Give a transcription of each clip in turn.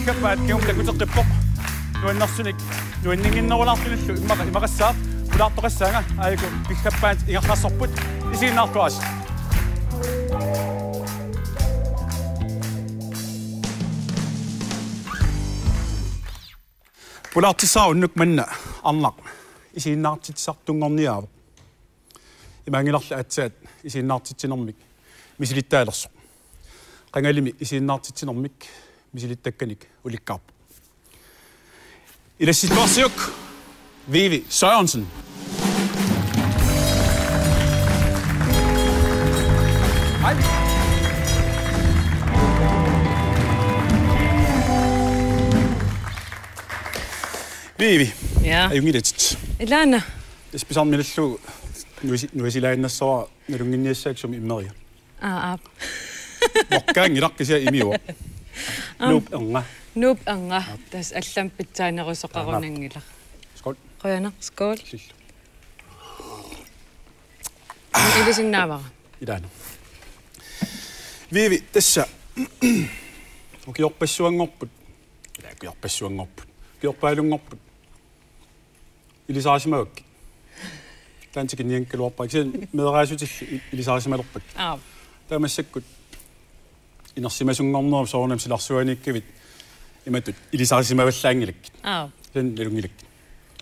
пиккапаат киум такутеққиппоқ нуаннарсуник нуаннингиннерулаартуллу имақассаап улаартоқассаага аику пиккапаат ингерлассорпут исигиннаартуас пулаартисауннук манна арнақ исигиннаартитсартунгорниаавоқ имаангиларла атсаат исигиннаартитсинэрмик мисилиттаалерсоқ qangalimi isiinnaartitsinermik misilittakkаник ulikkaarp ilassituarsiuk Vivi Sørensen hej Vivi ja ayungilatit ilana ispisarmilullu nuisilaannassora nalunginniassaak immeria Mokkaan ilakkisia imiuo. Nuup anga. Tas allam pitsaanerusoqarunangila. Skål. Qojana, skål. Ilisinnaavara. Ilana. Vivi, tässä. Ukiorpassuangorput. Ukiorpassuangorput. Ukiorpaalungorput. Ilisaasimaakki. Tantikin niankkaluarpaik. Sen mederaasutillu ilisaasimalorpat. Tamassakkut инерсимасунгорнерум соорнам силарсуаниккавит иматут илисарисимаваллаангилаккит тан налунгилаккит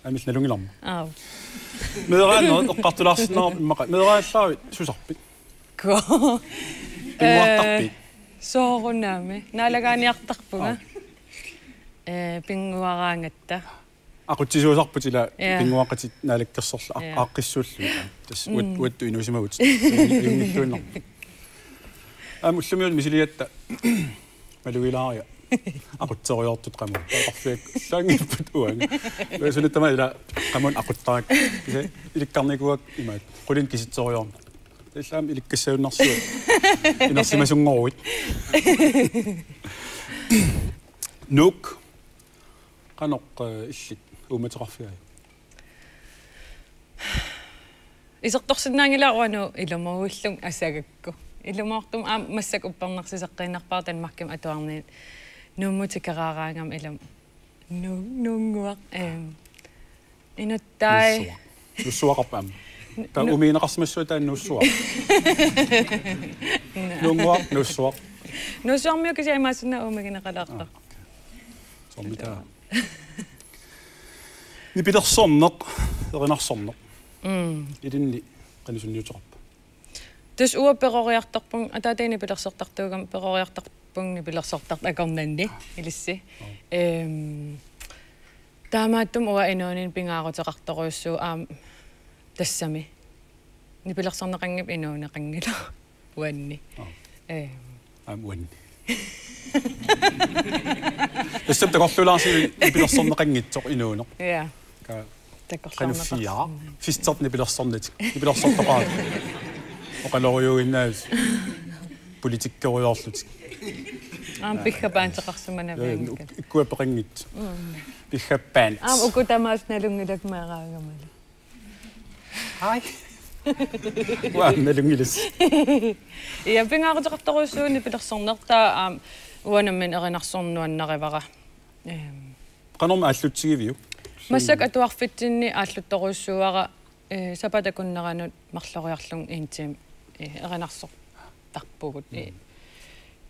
амис налунгиларма медерааннер эққартулаарсинаа иммақа медерааллаави сусарпит ко пингуартарпит соорунами наалагааниартарпуга пингуараангатта ақутсисуусарпут ила пингуақатит наалаккерсорла ааққиссууллу тас уатту инусимагут ингиллуиннар амуллумиун мисилиатта малуилаария aquttoriortut qamu qarfiak saangippat uanga lesunittama ila qamun aquttarak ilikkarnikuak imaat qulin kisittoriorn tallaam ilikkassaunnarsua inersimasungorwit nuk qanoq illit uumateqarfiaa isertorsinnaangilaaruanu ilumauullung asagakku ilumortum massak upparnarsiseqqinarpaatan markim atuarniit nummutikeraraangam ilum nunguaq inuttai nussuaqarpaam ta umiineqarsimassua taan nussuaq nunguaq nussuaq nussuarmiukisia imaasunna uumigineqalaartar sommita nipilersorneq erinarsorneq ilinni qanusunniuteqarpa tus uwa peroriartarpung ataataini pilersortartuugam peroriartarpungni pilersortart akornanni ilissi taamaattum uwa inuunin pingaaruteqartoruussuu tassami nipilersorneqangip inuuneqangila uanni uanni tassam taqorlulaarsi nipilersorneqangitsoq inuuneq ja taqorlurneqa fistert nipilersornit nipilersortoqaat oqaloriuinnaas politikkeruyorlut piggapaanteqarsumanavangikka ikkuapeqangit piggapaans ukutamaasnalungilak maaraagamalu hai wa nalungilas ja pingaaruteqartoruussuuni pilersornertaa uanammin erinarsornuannarivara qanorma aallutsigiviu масsak atuarfitsinni ааллутторуссуара сапатакуннеранут марлориарлун интим эринарсортарпугут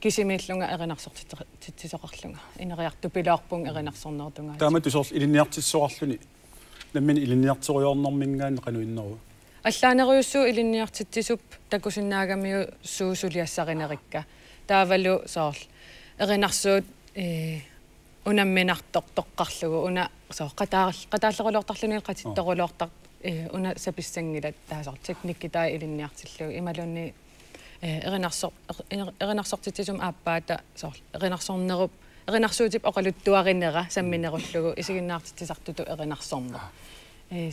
кисимииллунга эринарсортитсисоқарлунга инериарту пилаарпун эринарсорнертунга таамат усорл илинниартиссоқарлуни наммин илинниартериорнэрмингаан қануиннеру аллаанериуссуу илинниартитсисуп такусиннаагамиу суусулиассаринерикка таавалу соорл эринарсуут унамминартор тоққарлугу уна соо qataallерулуортарлуни qatittoruluortar una sapissangilat taasor teknikki taa ilinniartillu imalunni erinarsortitsisum aappaata soor erinarsornerup erinarsuutip oqaluttuarinera samminerullugu isiginnaartitsisartutu erinarsorner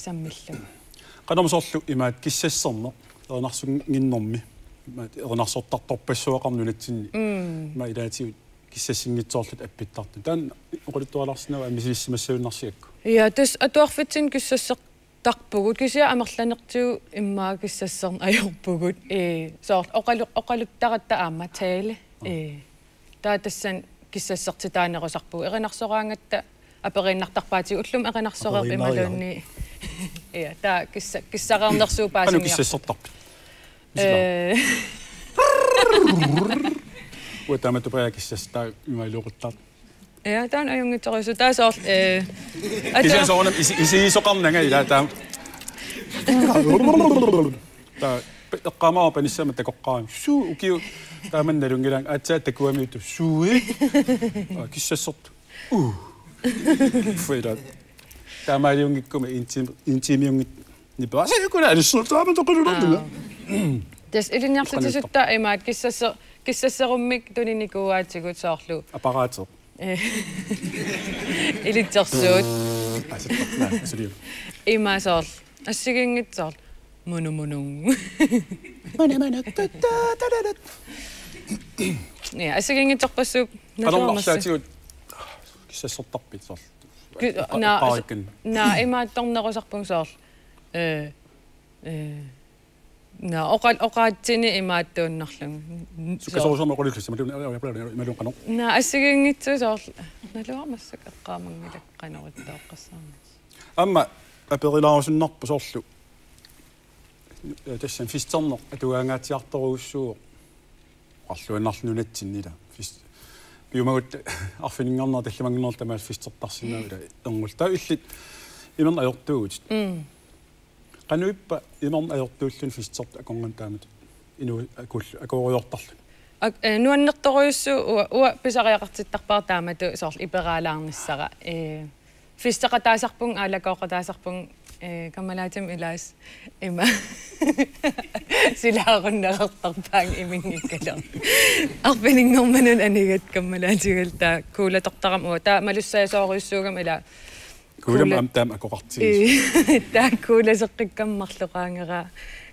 sammillu qanormusorlu imaat kissassorner erinarsunginnermi imaat erinarsortartorpassuaqarnunatsinni ma ilaatiut kissassinngitsoorlut appittartu taan oqaluttualarsinava amisissimassuunnarsiakku ja tus atuarfitsin kissasseq tarpugut kisia amerlanertiu immaa kissasserna ajorpugut soort oqaluttaratta aamma taale taa tassan киссассертитаанерусарпу эринарсораангатта апериннартарпаати уллум эринарсорер ималуунни я та киссараарнерсуупаасиниар ану киссассертарпи уатамату паакиссастаа ималууқуттар я таан аюнгиторису таасоор киссасоорнам исиисоқарнага ила таа та эққамаа паниссама такоққаам суу укиу тааманналунгилаан аатсаа такуамиуту сууи киссассорт фэйда таамаалиунгиккума интимиунгит нипаасакуна алиссуутаама тоқулулэрдуга тэс илинниарлутисутта имаат киссассеруммик туниникууаатигут соорлу аппараатер илитсерсуут асулиу имаасоор ассигингитсоор мунумунун не ассигингитсорпассук налуарсаатигут киссассортарпит соор на имаатторнерусарпун соор на оқаатсини имааттууннарлун сукасорусорма quluklassi малун qano на ассигингитсу соор налуармассак эққаамангилаққанериттаоққассаарна амма аперилаарусуннарпу соорлу тассан фистернер атуаангаатиарторуussuu арлуаннарлунатсиннила фис биумагут арфинингорнер талламангнер тамаас фистертарсинаагула эрнгултаа иллит имерн ajortuugut qanuippa imern ajortuullun fisтерт аконган таамат ину акул акориортарлу нуаннерторуйуссу уа писариақартиттарпаар таамату соор ипераалаарниссара фистеқатаасарпун аалакооқатаасарпун камалаатим илаас има силааруннеқартарпаан имингиккалер арпинингорманун анигат камалаатигалта куулатортарам уа таа малуссаасооруйуссуугам ила куулам амтаам акоқартигис таа кууласеққиккаммарлоқаангера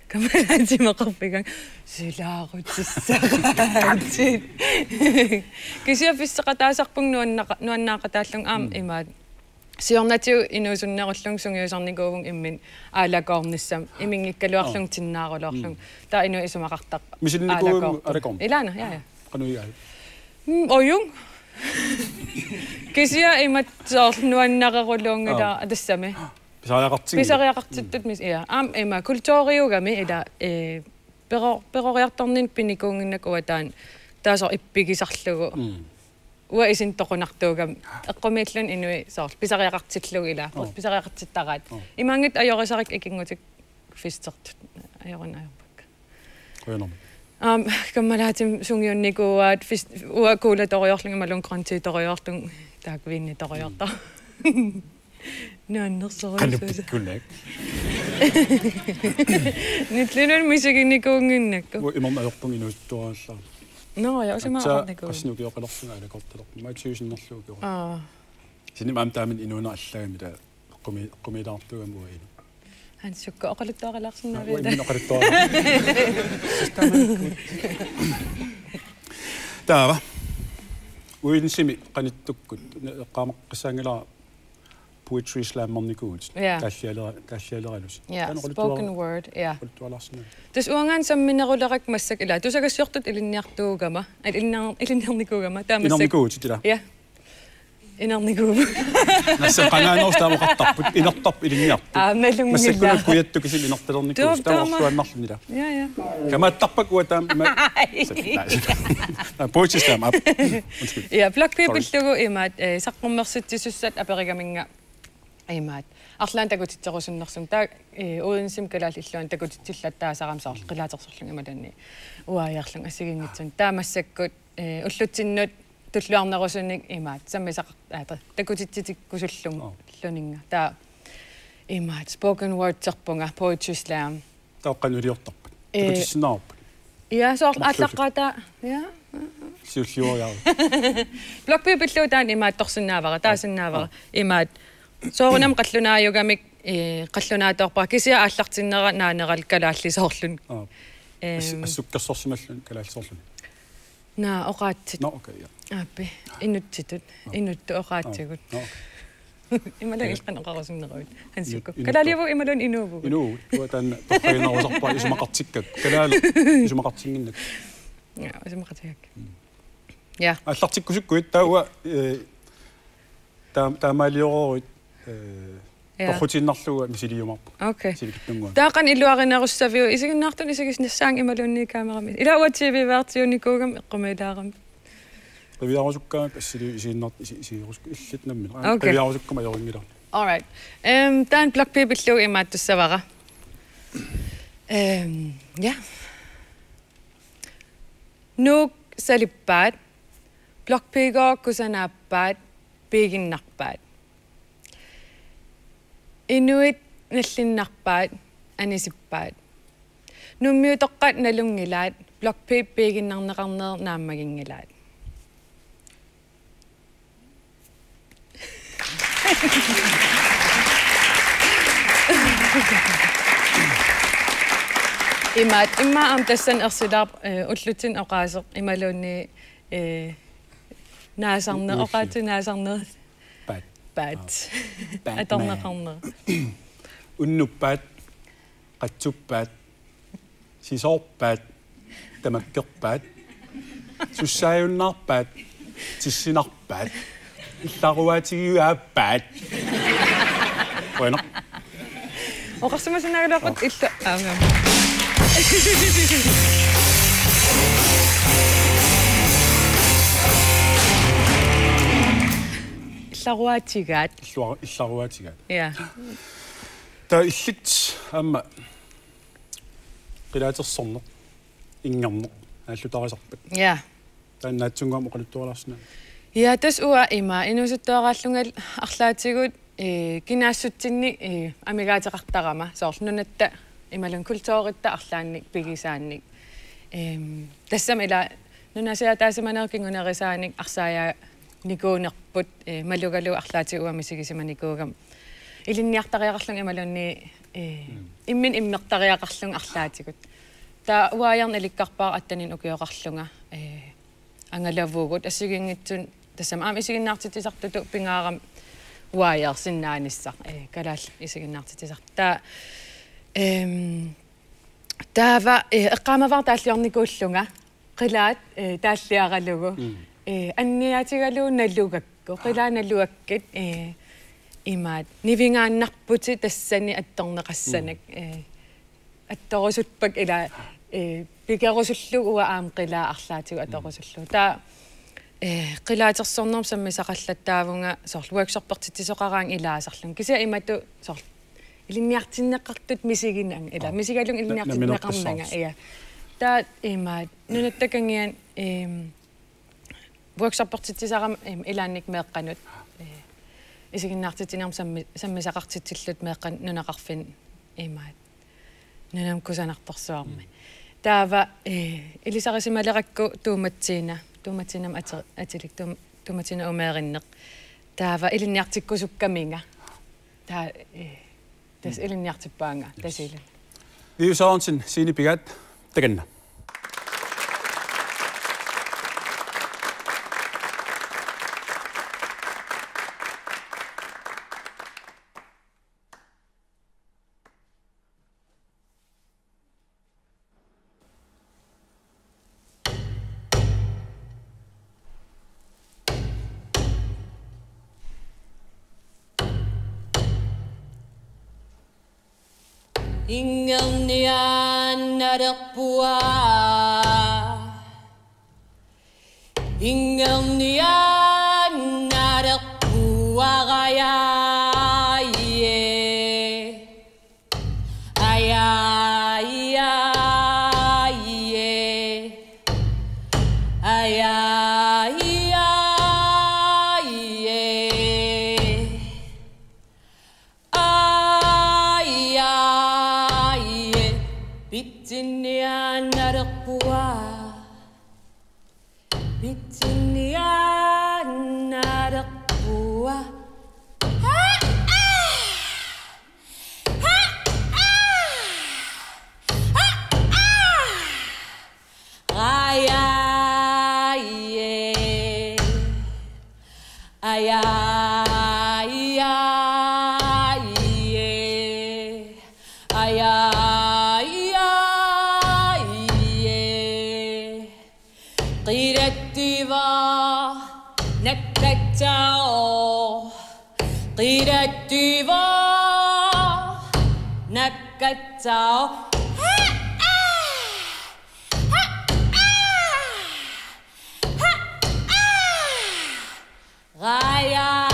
камалаатимеқарпиган силаарутиссараатит кисиа фистеқатаасарпун нуаннаақатааллун аам имаат сиорнатиу инуусуннеруллун сунгиусарникуувун иммин аалакоорниссам имингиккалуарлун тиннаарулоорлун таа инуи исумақартақ мисинникуум алакорн илаана я кануиа оюн кисиа имат соор нуаннақарулуунгила атассами писариақартиттут мис я аам има культуриугами ила перориарторнин пиникуунгиннак уатаан таасоор иппигисарлугу уа исин тоқунартуугам эққумииллун инуи соор писариақартиллуг ила писариақартиттараат имаангит ajorисарик икингутик фистертут ajorun ajorpakka қойном каммалаатим сунгиунникууаат уа куулаториорлунг малун грантииториорлун тааквинниториорта нуаннерсорисуса кануппиккуннак нитлинун мисигинникуунгиннакку имерн ajorpung inuuttuaraallaa no ja usимаарникуу аснукиоқалорсуна алакорталор маатсуусиннерлуугио синим амтаамин инуна аллагами та қумилаартугамуаину хансукка оқалуттуаралаарсиннаавида миноқалуттуара таава уинсими қаниттуккут эққаамаққисаангила poetry slam monikuut тааллиалералус spoken word тус уангаан самминерулерак массак ила тусагассиортут илинниартуугама илиннерникуугама таамассак инерникуут тила я инерникуу нассақанаанерс таамоқартарпут инертарп илинниарту малунгила массаккулак куятту кисил инерталерникуус таамарлуаннарлунила я камааттарпак уатаам poetry slam ап я black people лугу имаат саққуммерситсуссат аперигаминга имаат арлаан такутитсерусуннэрсум таа уинсим калаал иллуан такутитсиллаттаасарамсаар қилаатерсорлун ималанни уааярлун ассигингитсун таамассаккут уллутсиннут туллуарнерусуник имаат саммисақ такутитситиккусуллум лунинга таа имаат spoken word терпунга poetry slam таоққанулиортарпут такутиссинаарпут я соор аллаққата я сиуллиуариаа black people луутаан имаат торсиннаавара таасиннаавара имаат соорунам қаллунааюгамик қаллунааторпаа кисиа ааллартиннера наанерал калааллисоорлун ассуккерсорсималлун калаалсоорлун на оқаатсит но окей аппи инуттитут инутту оқаатсигут ималан илқанеқарусиннеруит хансукку калаалиаву ималун инууву инуу туатан торхаинерусарпаа исумақартиккак калаал исумақартингиннак я исумақартикак Ja. аллартиккусуккуит таауа таамаалиорорит торхутиннарлуга мисилиумарпу. Okay. Силикиттунгуа. Таакан илуаринеруссавиу исигиннаартун исигиснссаан ималуунни камерами. Илауа TV-вертиуникуугам эққумилаарам. Привиарусуккаак ассили исигиннарт исигируску иллитнаммин. Okay. Привиарусуккама йорингила. All right. Таан block people имааттуссавара. Ja. Nuuk salippaat blockpiger kusanaappaat piiginnarpaat inuit nallinnarpaat anisippaat nummiutoqqat nalungilaat blockpip piiginnarneqarneer naammagingilaat imma am tassan ersilaar ullutin oqaaseq imaluunni naasarne oqaatu naasarne pat atorneqarner unnuppaat qatsuppaat sisoorpaat tamakkerpaat sussaajunnaarpaat tissinarpaat illaruaatigiuaappaat bueno oqarsumasinaagalaqut illa aangam illaruaatigaat illaruaatigaat ja та иллит амма qilaatersorneq inngernеq ааллутарисарпат ja тааннаатсунгуам оқалуттуаларсина ja tas uа ima inusuttuaqaallungal арлаатигут кинаассутсинни амигаатеқартарама соорлунатта ималун культуорита арлаанник пигисаанник тассам ила нунасиа таасиманеркингунерисааник арсаая никуунерпут малугалу арлаатигуами сигисиманикуугам илинниартариақарлун ималунни иммин иммертариақарлун арлаатигут таа уаярн иликкарпаа аттанин укиоқарлунга ангалавуугут ассигингитсун тассам аами исигиннаартитисартуту пингаарам уаяр синнааниссақ калаал исигиннаартитисарт таа таава эққаамавар тааллиорникууллунга қилаат тааллиаралугу анниатигалуу наллугакку қилааналлуаккит имаат нивингааннарпути тассани атторнеқассанак атторусутпак ила пикерусуллуг уа аам қилаа арлаатигу аторусуллу таа qilaatersornerm sammisaqallattaavunga sorl workshoppertittisoqaraang ilaasarlun kisia imatu sorl ilinniartinneqqartut misiginang ila misigalung ilinniartinneqarnanga iya taat imaat nunattakangian workshoppertittisaram ilaannik meeqqanut isiginnaartitinerm sammisaqartitsillut meeqqan nunaqarfin imaat nunam kusanartorsuarmi taava ilisarisimaleraqqu tuumatsiinam atilik tuumatsina umeerinneq taava ilinniartikkusukkaminga taa tas ilinniartippaanga tasilun viusaarnsin siinipigaat takanna Ingelnian narapua Ingelnian narapua gaya ye aya ye aya Bitinian narapua Bitinian narapua Aya ye aya قيرتيفا نكتاو قيرتيفا نكتاو غايا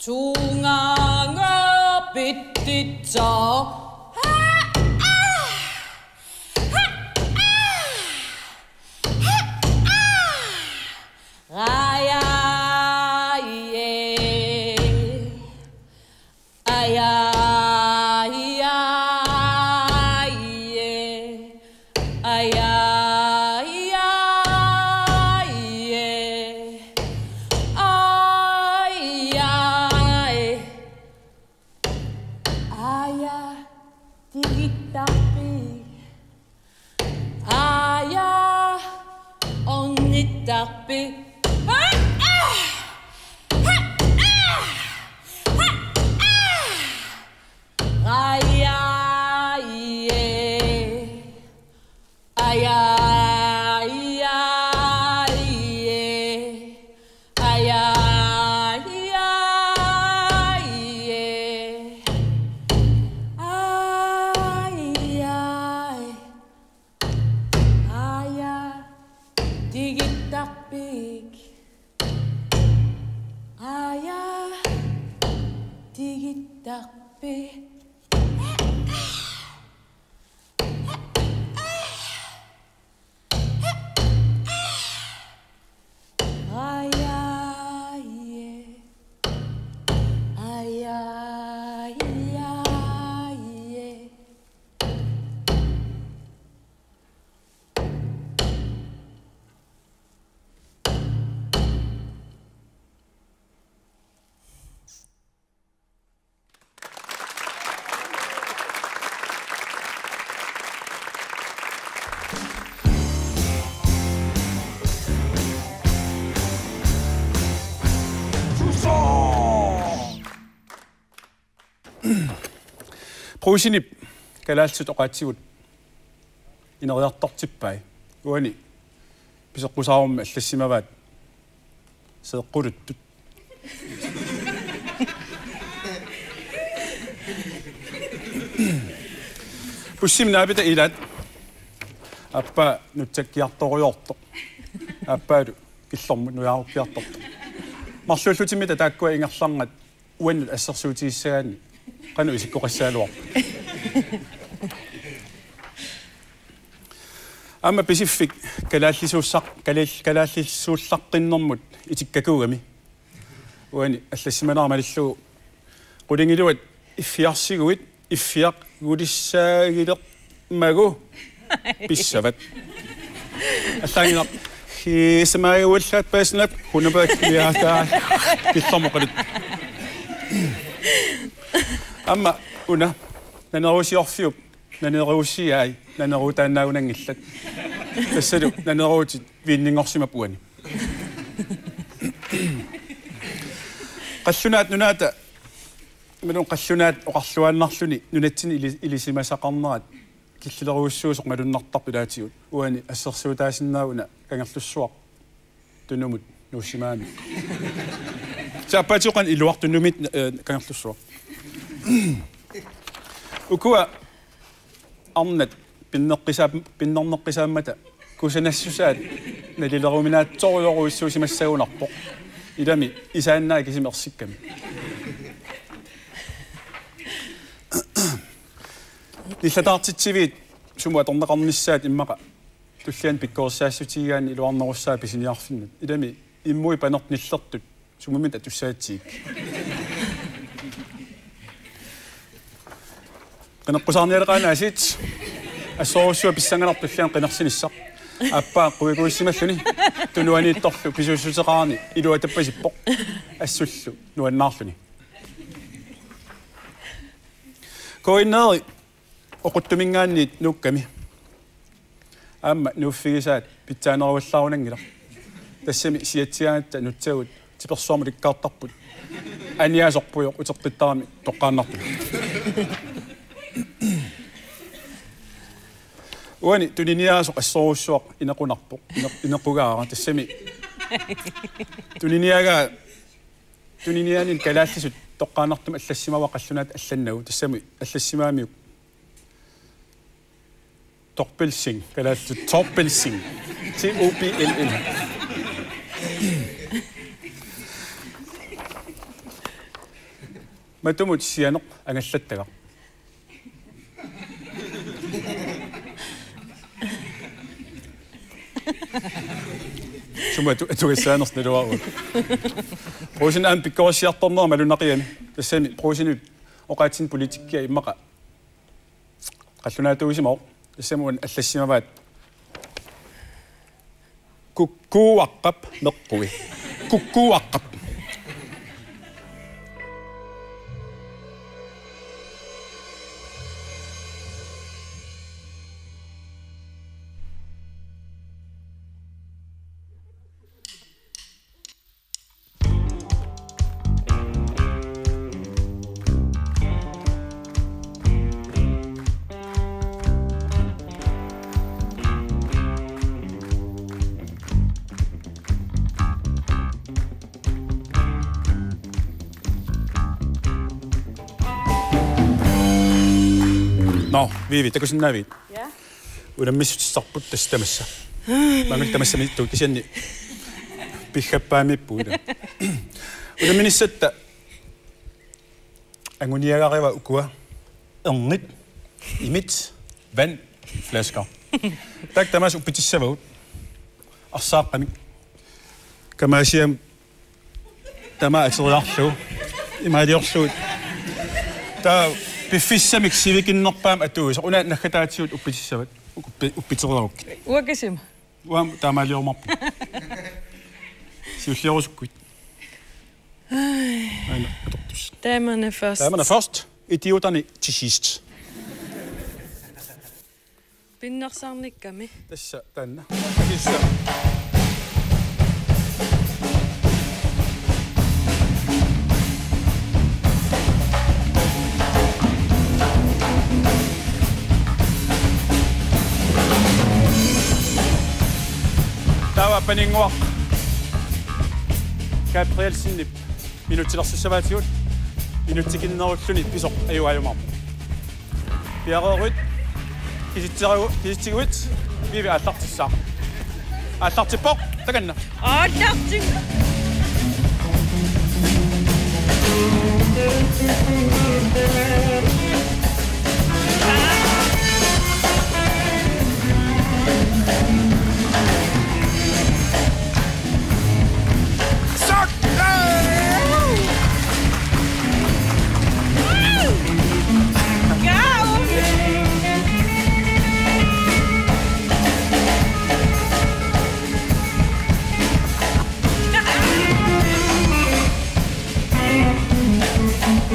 중앙을 빛이죠. 보신입 갈랄수 똑같이웃 이너다떡집바이 우원이 비석구사옴 알레시마밭 서꾸르뚜 부심 나비다 이랏 아빠 누짝기약떡어요떡 아빠루 길롬 누야옥기약떡 막술수집니다 닦고 잉악상갓 우엔 애석수지세안이 kan usik ko kasalo amma pacific kalallisuussaqqinnэрmut itikkakuugami uani аллассиманаармалиллу qulingиluat iffiarsiguit iffiaq gulissaagileq magu pissavat аллаангинақ хисмаагууллаат паснап хунабаак яатаа киллэрмоқалут amma una nanerusiorfiup nanerusiai nanerutaannaunangillat tassalu naneruutit viinninngorsimapuani qallunaat nunaata manun qallunaat oqarluaannarluni nunatsini ilisimasaqarnerat killeruussuusoq malunnartarpulaatigut uani assersuutaasinnauna kangerlussuaq tunumut nuussimaami saappaatiuqan iluartunumit kangerlussuaq ukua arnat pinnerneqqisaamata kusanassusaat nalileruminaatsorioruissuusimassagunarpoq ilami isaannaa kisimersikkami nillataartitsiviit sumu atorneqarnissaat immaqa tullian pikkoorssaassutigaan iluarnerussaa pisiniarfinnut ilami immui panertnillertut sumumit atussaatiik qeneqqusarnialeqaanaasiit assorussua pissanganartullian qenersinissaq appaa quikuissimalluni tunuaniittorlu pisuussuteqaarni iluatappasippoq assullu nuannaarluni Koinnaari oquttumingaanniit nuukkami. Aamma nuuffigisaat pitsaanaruallaarunnangila. Tassami siatsiaatta nutsiagut tipersuarmu likkaartarput. Aniasorpujoq utertittarami toqqaannartu. Uani tuniniaasoq assoruussuaq inaqunarpoq inequgaara tassami tuniniaanin kalaallisut toqqaannartum allassimawa qallunaat allannagu tassami allassimaamiuk torpelsing kalaallut torpelsing TOPLL matumut sianoq angallattaga Summa tuissaaners naluaru. Prosin an pikkorsiartornera malunaqiani. Tassami prosin oqaatsin politikkia immaqa. Qallunaatuusimoo. Tassamuun allassimavat. Kukkuaqqap meqqui. Kukkuaqqap. No, Viivi, teko sinä Viivi? Ja. Uuden missut tässä tämässä. Mä nyt tämässä mittuukin sen pihkäppää mippuuden. Uuden minissä, että angun jääräivä ukua ongit, imit, vand, flasker. Tak tämässä upitissa vaut. Assaaqqani. Kamaasiam tämä atserlarlu. Imaadiorluut. Tää Bifissamik sivikinnerpaam atuus una nakhataatsiut uppitissavit uppitserlarukki. Uakisima. Uam taamaaliormarpu. Siulliorusukkuit. Aina atortus. Damerne først. Damerne først. Idioterne til sidst. Pinnersarnikkami. Tässä tänne. Tässä. Tava peningwa. Gabriel Sinip. Minutilersussavaatigut. Minutikinnerulluni pisoq ajuajumar. Piareerut. Kisitsiguit. Viivi allartissaa. Allartippoq. Takanna. Allartik.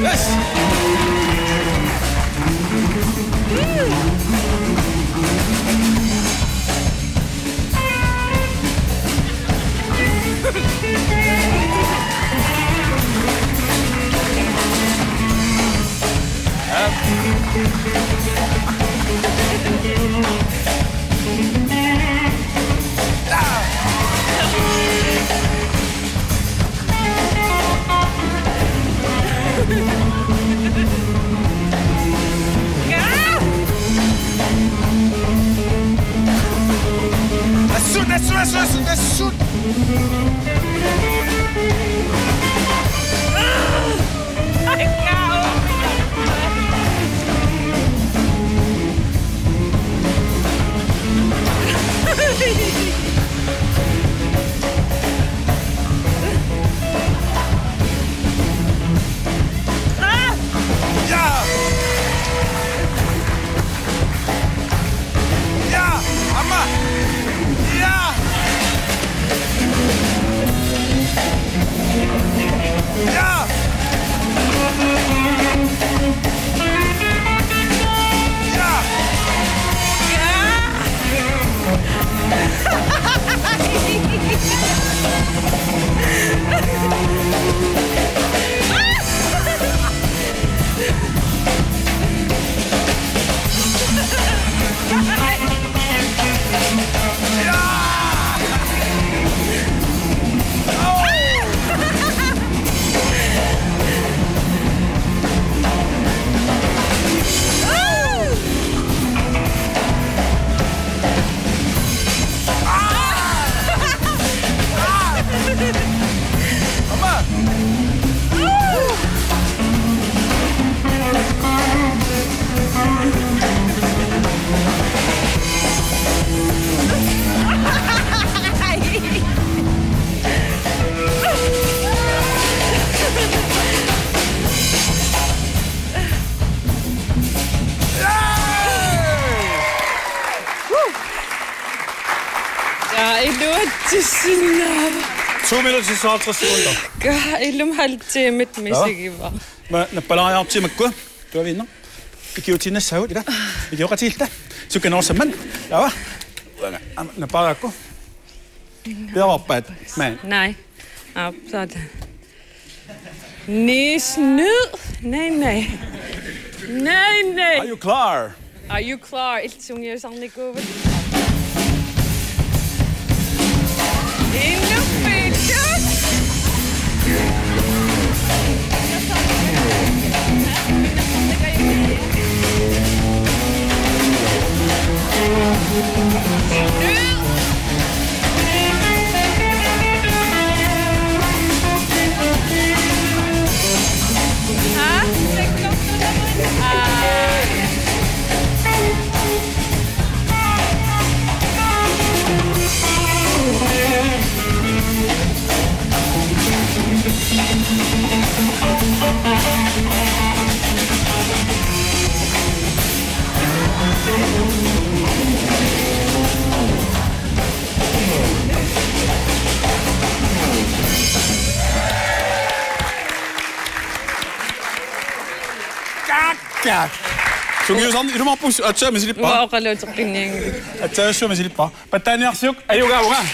Yes! Tissinnaava. 2 minutter 50 sekunder. Illum halvtimmet misigiva. Mä nappalaajautsimakku. Tuo vinno. Ikiu tinne saut ida. Ikiu qatilta. Sukan orsamman. Java. Napalaakku. Peroppaat. Man. Nej. Op, sådan. Nis ned. Nej. Are you klar? Are you klar? Ikke som jeg sådan ikke over. Endnu fedt. Sungiusan ilumappus atsa misilippa. Mä oqaluuteqqinngiang. Atsa misilippa. Pattaaniarsiuk ayugaunga.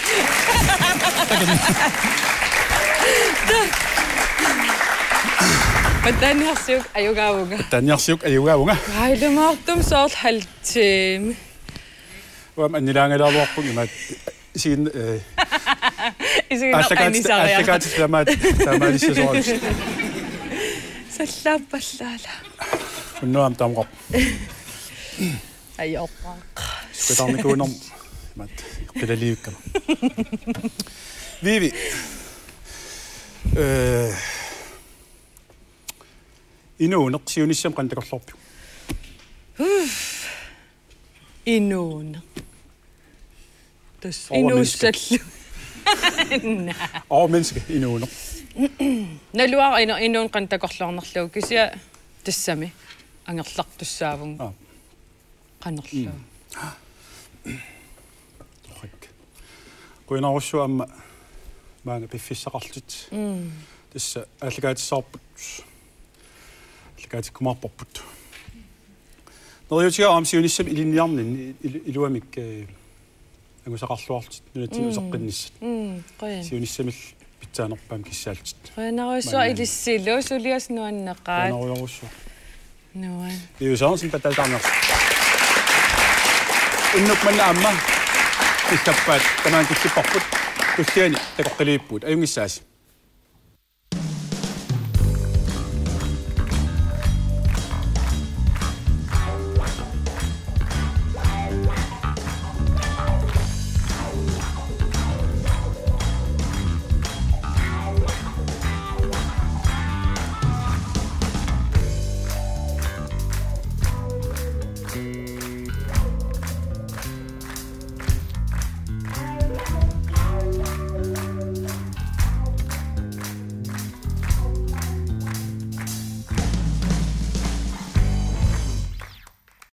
Pattaaniarsiuk ayugaunga. Pattaaniarsiuk ayugaunga. Hailumaartum soort haltim. Wam annilaangalaaruarpun imat siin Isinaqqanisariaq. Tamaalissasoorus. Sallaappallaala. Unnuam tamqor. Ajorpaaq. Spetarnikuunam imat qilaliukkama. Vivi. Inuuneq siunissam qantakorlorpi. Inuuneq. Inuussallu. Menneske inuuneq. Naluar inuun qantakorlornerluu kisia tassami angerlartussaavun. Qanerluu. Kuinarussu amma maanga piffissaqarlut. Tassa аллагаатиссаарпут. Аллагаатиккумаарпарпут. Нерjutiga амсиунissam илинниарнин илуамик агусақарлуартит нунатиусеққинниссат. Qoyan. Сиунissамил питсаанерпаам киссаалтит. Qoyanarussuа илиссилу сулиас нуаннеқаат. Qoyanarussu. Nuan. Иусаансин паталтаарнерс. Иннук манна амма иллаппаат тамаан киссиппарпут куллиани такоққилииппут аюнгиссааси.